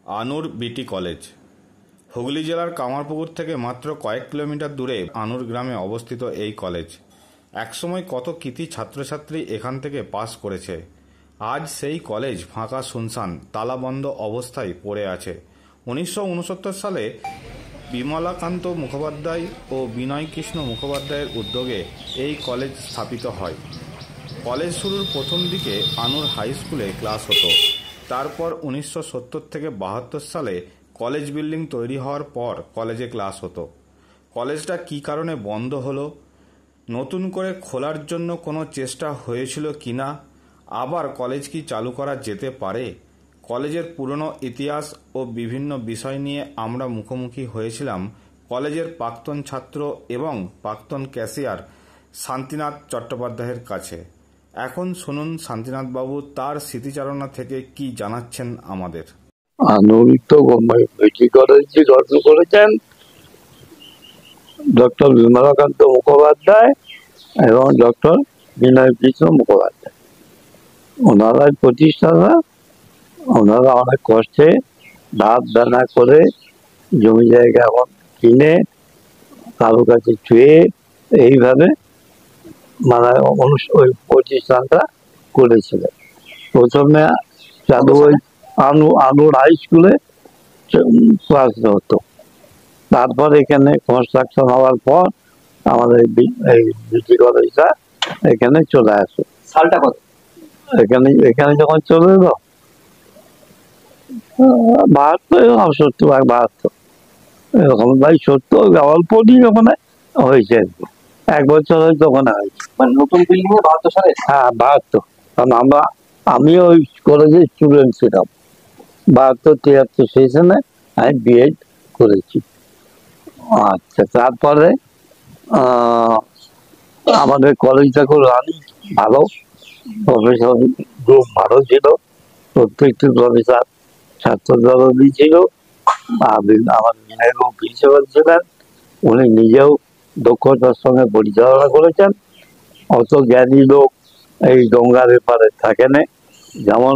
আনুর বিটি কলেজ হুগলি জেলার কামারপুকুর থেকে মাত্র কয়েক কিলোমিটার দূরে আনুর গ্রামে অবস্থিত এই কলেজ। একসময় কত কৃতি ছাত্রছাত্রী এখান থেকে পাস করেছে। আজ সেই কলেজ ফাঁকা শুনশান তালাবন্ধ অবস্থায় পড়ে আছে। 1969 সালে বিমলাকান্ত মুখোপাধ্যায় ও বিনয় কৃষ্ণ মুখোপাধ্যায়ের উদ্যোগে এই কলেজ স্থাপিত হয়। কলেজ শুরুর প্রথম দিকে আনুর হাই স্কুলে ক্লাস হতো। তারপর 1970 থেকে 72 সালে কলেজ বিল্ডিং তৈরি হওয়ার পর কলেজে ক্লাস হতো। কলেজটা কী কারণে বন্ধ হলো, নতুন করে খোলার জন্য কোনো চেষ্টা হয়েছিল কিনা, আবার কলেজ কি চালু করা যেতে পারে, কলেজের পুরনো ইতিহাস ও বিভিন্ন বিষয় নিয়ে আমরা মুখোমুখি হয়েছিলাম কলেজের প্রাক্তন ছাত্র এবং প্রাক্তন ক্যাশিয়ার শান্তিনাথ চট্টোপাধ্যায়ের কাছে। এখন শুনুন শান্তিনাথ বাবু তার স্মৃতিচারণা থেকে কি জানাচ্ছেন আমাদের। আনন্দিত বিটি কলেজটি গঠন করেছেন ডক্টর বিমলাকান্ত মুখোপাধ্যায় এবং ডক্টর বিনয় কৃষ্ণ মুখোপাধ্যায়। ওনারাই প্রতিষ্ঠাতা। ওনারা অনেক কষ্টে ধার দানা করে জমি জায়গা এখন কিনে কারো কাছে চুয়ে এইভাবে মানে ওই প্রতিষ্ঠানটা করেছিলেন। প্রথমে চালু ওই আনুর হাই স্কুলে ক্লাস হতো। তারপর এখানে কনস্ট্রাকশন হওয়ার পর আমাদের এই বিটি কলেজটা এখানে চলে আসে। সালটা কত? এখানে যখন চলে এলো 72 এরকম 70 অল্প দিন ওখানে হয়েছে, এক বছর হয়তো ওখানে হয়েছে। মানে নতুন বিল্ডিং এ 72 সালে? হ্যাঁ 72। কারণ আমিও ওই কলেজের স্টুডেন্ট ছিলাম। 72-73 সেশনে আমি বিএড করেছি। আচ্ছা, তারপরে আমাদের কলেজটা খুব রানিং ভালো, প্রফেসর গ্রুপ ভালো ছিল, প্রত্যেকটি প্রফেসর ছাত্রদলই ছিল। আমার বিনয়বাবু প্রিন্সিপাল ছিলেন, উনি নিজেও দক্ষতার সঙ্গে পরিচালনা করেছেন। অত জ্ঞানী লোক এই গঙ্গার এপারে থাকে না। যেমন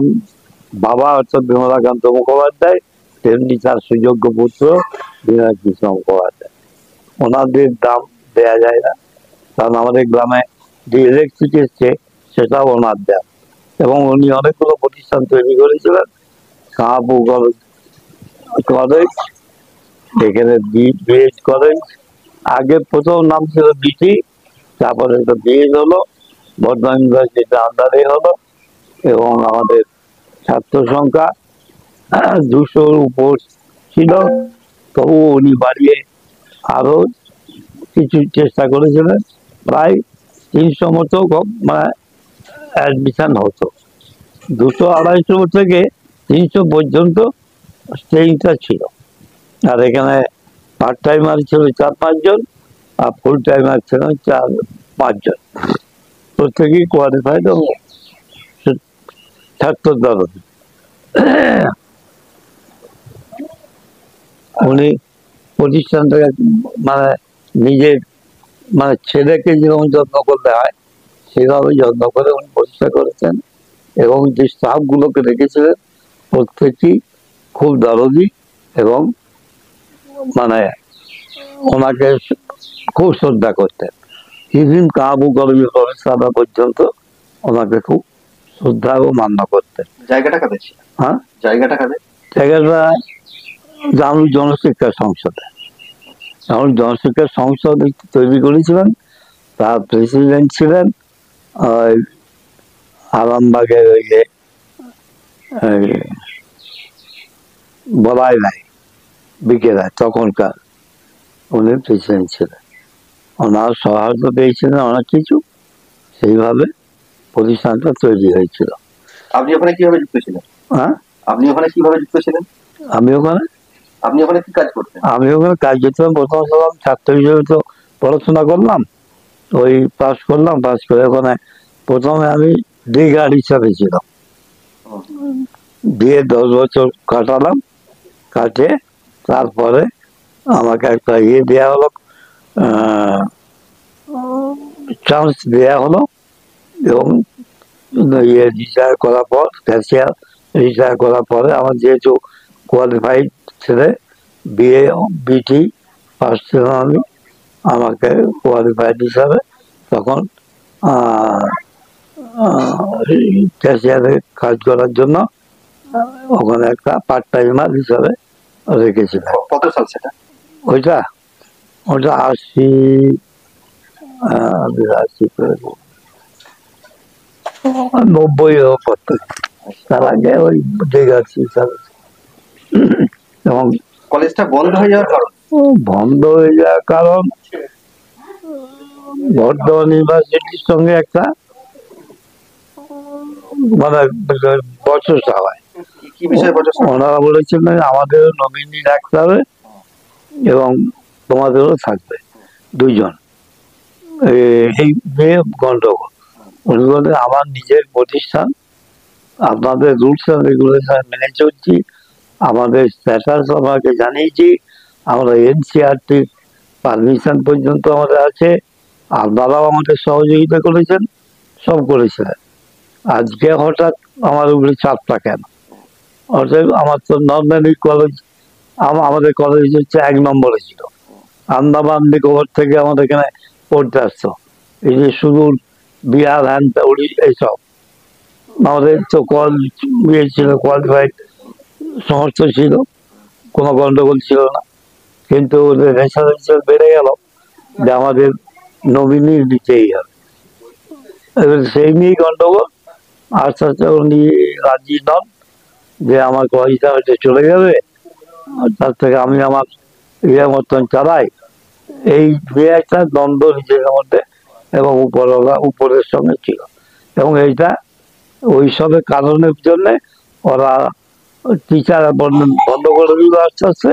বাবা অর্থাৎ বিমলাকান্ত মুখোপাধ্যায়, তেমনি তার সুযোগ্য পুত্র বিনয় কৃষ্ণ মুখোপাধ্যায়। ওনাদের দাম দেয়া যায় না, কারণ আমাদের গ্রামে যে ইলেকট্রিক এসছে সেটাও ওনার দেন। এবং উনি অনেকগুলো প্রতিষ্ঠান তৈরি করেছিলেন। কামারপুর কলেজ, এখানে বিএড কলেজ, আগে প্রথম নাম ছিল বিটি, তারপরে তো বিএড হলো, বর্ধমান ইউনিভার্সিটি আন্ডারে হলো। এবং আমাদের ছাত্র সংখ্যা 200-র উপর ছিল, তবু উনি বাড়িয়ে আরো কিছু চেষ্টা করেছিলেন। প্রায় 300 মতো মানে অ্যাডমিশন হতো। 200-250 থেকে 300 পর্যন্ত স্ট্রেংটা ছিল। আর এখানে পার্ট টাইমার ছিল 4-5 জন, আর ফুল টাইমার ছিল 4-5 জন। প্রত্যেকেই কোয়ালিফাইড ছাত্র দল। উনি প্রতিষ্ঠানটাকে মানে নিজের মানে ছেলেকে যেরকম যত্ন করতে হয় সেভাবে যত্ন করে উনি প্রতিষ্ঠা করেছেন। এবং যে স্টাফ গুলোকে রেখেছিলেন প্রত্যেকটি খুব দরদি এবং মানে ওনাকে খুব শ্রদ্ধা করতেন। ইভিন কামারপুর কলেজের প্রফেসররা পর্যন্ত ওনাকে খুব শ্রদ্ধা ও মান্য করতেন। জায়গাটা কাদের ছিল? হ্যাঁ, জায়গাটা জানুর জনশিক্ষা সংসদে। জানুর জনশিক্ষা সংসদ তৈরি করেছিলেন। তার প্রেসিডেন্ট ছিলেন আরামবাগের বলাই নাই বিকেরায়, তখনকার উনি প্রেসিডেন্ট ছিলেন। ওনার সহায়তা পেয়েছিলেন অনেক কিছু, সেইভাবে প্রতিষ্ঠানটা তৈরি হয়েছিল। আপনি ওখানে কিভাবে যুক্ত ছিলেন? হ্যাঁ, আপনি ওখানে কিভাবে যুক্ত ছিলেন? আমি ওখানে কি কাজ করতেন? আমি ওখানে কাজ করতাম। প্রথম ছাত্র হিসেবে তো পড়াশোনা করলাম, ওই পাস করলাম। পাস করে ওখানে প্রথমে আমি ডে গার্ড হিসাবে ছিলাম। দিয়ে 10 বছর কাটালাম। কাটে তারপরে আমাকে একটা দেওয়া হলো, চান্স দেওয়া হলো। এবং রিটায়ার করার পর, ক্যাশিয়ার রিটায়ার করার পরে আমার যেহেতু কোয়ালিফাইড ছেলে, বিটি পাস ছিলাম আমি। আমাকে কোয়ালিফাইড হিসাবে তখন ক্যাশিয়ারে কাজ করার জন্য ওখানে একটা পার্ট টাইমার হিসাবে রেখেছিল। কত সাল সেটা? ওইটা ওটা 90 তার আগে ওই দেখেছি স্যার। এবং কলেজটা বন্ধ হয়ে যাওয়ার কারণ? বন্ধ হয়ে যাওয়ার কারণ বর্ধমান ইউনিভার্সিটির সঙ্গে একটা মানে বচসা হয়। কি বিষয়ে বচসা? ওনারা বলেছেন আমাদের নমিনি রাখতে হবে এবং তোমাদেরও থাকবে দুইজন, এই নিয়ে গন্ডগোল। উনি বলেন আমার নিজের প্রতিষ্ঠান, আপনাদের রুলস অ্যান্ড রেগুলেশন মেনে চলছি, আমাদের স্ট্যাটাস আমাকে জানিয়েছি, আমরা এনসিআরটি পারমিশন পর্যন্ত আমাদের আছে, আপনারাও আমাদের সহযোগিতা করেছেন, সব করেছিলেন। আজকে হঠাৎ আমার উপরে চাপটা কেন? অর্থাৎ আমার তো নর্মালি কলেজ, আমাদের কলেজ হচ্ছে 1 নম্বরে ছিল। আন্দামান নিকোবর থেকে আমাদের এখানে পড়তে আসতো, এই যে সুদূর বিহার, হ্যান, এইসব। আমাদের তো ছিল, কোয়ালিফাইড সমস্ত ছিল, কোনো গন্ডগোল ছিল না। কিন্তু ওদের রেশারেশন বেড়ে গেল যে আমাদের নমিনি দিতেই হবে। এবার সেই নিয়েই গন্ডগোল। আস্তে আস্তে উনি রাজি নন যে আমার কলেজটা হয়তো চলে যাবে, তার থেকে আমি আমার ইয়ে মতন চালাই। এই নিয়ে একটা দ্বন্দ্ব নিজেদের মধ্যে এবং উপরের সঙ্গে ছিল। এবং এইটা ওইসবের কারণের জন্যে ওরা টিচার বন্ধ করে দিল আস্তে আস্তে।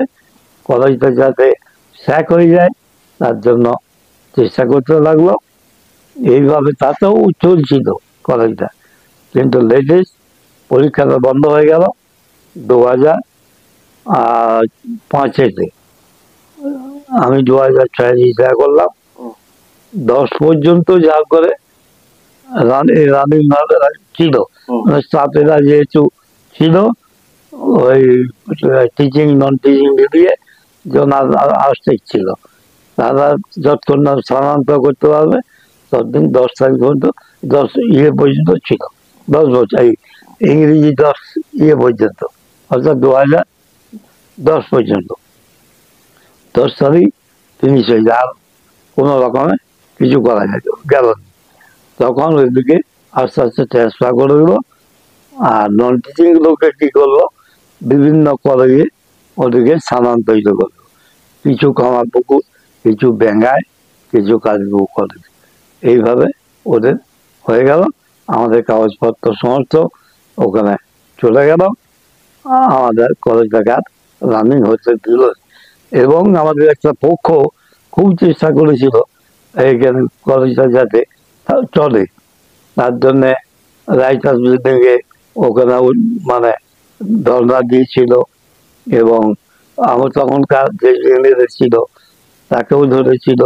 কলেজটা যাতে স্যাক হয়ে যায় তার জন্য চেষ্টা করতে লাগলো। এইভাবে তাতেও চলছিল কলেজটা। কিন্তু লেটেস্ট পরীক্ষাটা বন্ধ হয়ে গেল 2005-এ। আমি 2006 রিটায়ার করলাম। 10 পর্যন্ত যা করে রানিং ছিল, স্টাফেরা যেহেতু ছিল ওই টিচিং নন টিচিং মিলিয়ে জন আসতে ছিল, তারা যতক্ষণ না স্থানান্তর করতে পারবে ততদিন 10 তারিখ পর্যন্ত 10 পর্যন্ত ছিল। 10 বছর, এই ইংরেজি 10 পর্যন্ত, অর্থাৎ 2010 পর্যন্ত। 10 তারিখ ফিনিশ হয়ে যায়, আর কোনো রকমে কিছু করা গেল না। তখন ওইদিকে আস্তে আস্তে ট্রান্সফার করে দিল। আর নন টিচিং লোককে কি করলো, বিভিন্ন কলেজে ওদিকে স্থানান্তরিত করলো। কিছু কামারপুকুর, কিছু বেঙ্গায়, কিছু কালীপুর কলেজ। এইভাবে ওদের হয়ে গেল। আমাদের কাগজপত্র সমস্ত ওখানে চলে গেল। আমাদের কলেজটাকে আর রানিং হতে দিল। এবং আমাদের একটা পক্ষ খুব চেষ্টা করেছিল এইখানে কলেজটা যাতে চলে, তার জন্যে রাইটার্স বিল্ডিংয়ে ওখানে মানে ধর্ণা দিয়েছিল। এবং আমার তখনকার যে এমএলএ ছিল তাকেও ধরেছিল,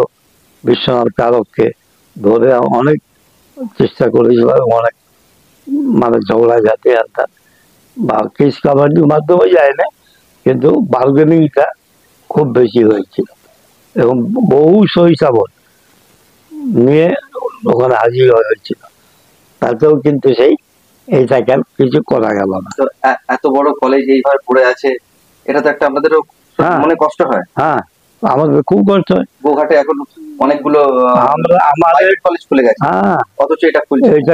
বিশ্বনাথ কারককে ধরে অনেক চেষ্টা করেছিল। অনেক মানে ঝগড়া ঝাঁটি আনতাম বা কেস কাবাডির মাধ্যমে যায় না, কিন্তু বার্গেনিংটা খুব বেশি হয়েছিল। এবং বহু সহিসাবন নিয়ে ওখানে হাজির হয়েছিল, তাতেও কিন্তু এইটাকে কিছু করা গেল না। এত বড় কলেজ এইভাবে পড়ে আছে, এটা তো একটা আপনাদেরও মনে কষ্ট হয়। হ্যাঁ, আমাদের খুব কষ্ট হয়। গোঘাটে এখন অনেকগুলো আমাদের কলেজ খুলে গেছে, অথচ এটা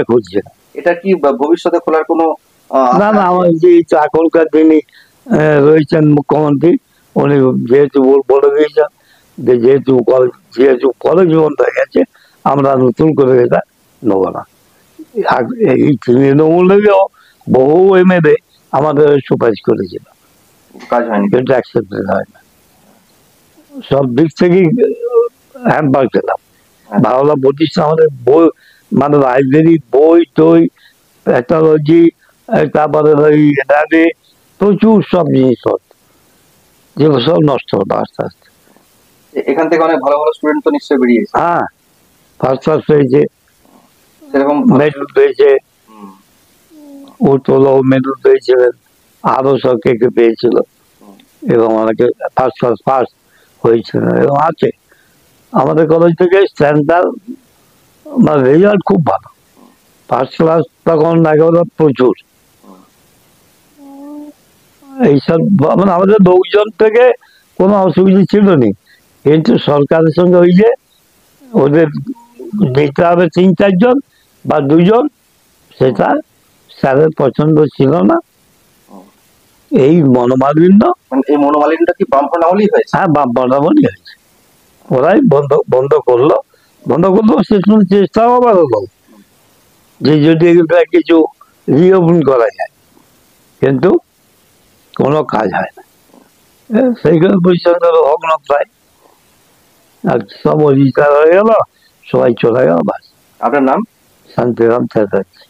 খুলছে। এটা কি ভবিষ্যতে খোলার কোনো? না না, আমার যে এখনকার যিনি রয়েছেন মুখ্যমন্ত্রী, উনি যেহেতু বলে দিয়েছেন যে যেহেতু কলেজ বন্ধ হয়ে গেছে, আমরা নতুন করে এটা নেব না। এই তৃণমূলেও বহু এমএলএ আমাদের সুপারিশ করেছিল, কাজ হয়নি, কিন্তু অ্যাকসেপ্টেড হয় না। সব দিক থেকেই হ্যাম্পার পেলাম। বাংলা প্রতিষ্ঠান আমাদের বই, মানে লাইব্রেরি, বই টই, টেকনোলজি, তারপরে প্রচুর সব জিনিসপত্র যেগুলো সব নষ্ট হতো আস্তে আস্তে। এখান থেকে অনেক ভালো ভালো স্টুডেন্ট তো নিশ্চয়ই বেরিয়েছে। হ্যাঁ, ফার্স্ট ক্লাস পেয়েছে, সেরকম মেডেল পেয়েছে, উত্তোলন মেডেল পেয়েছিলেন, আরো সব কে পেয়েছিল। এবং অনেকে ফার্স্ট ক্লাস পাস হয়েছিল এবং আছে। আমাদের কলেজ থেকে স্ট্যান্ডার্ড মানে রেজাল্ট খুব ভালো, ফার্স্ট ক্লাস তখন একেবারে প্রচুর। এইসব মানে আমাদের লোকজন থেকে কোনো অসুবিধা ছিল না, কিন্তু সরকারের সঙ্গে ওই যে ওদের দিতে হবে 3-4 জন বা 2 জন, সেটা স্যারের পছন্দ ছিল না। এই মনোমালিন্য, মানে এই মনোমালিন্যটা কি বামফ্রন্ট আমলেই হয়েছে? হ্যাঁ বামপন্থামই হয়েছে। ওরাই বন্ধ করলো, সেখানে চেষ্টাও আবার হলো যে যদি এগুলো কিছু রিওপেন করা যায়, কিন্তু কোনো কাজ হয় না। সেইখানে পরিষ্কার ভগ্ন প্রায়, আর সব অধিকার হয়ে গেল, সবাই চলে গেল, বাস। আপনার নাম? শান্তিরাম চ্যাটার্জি।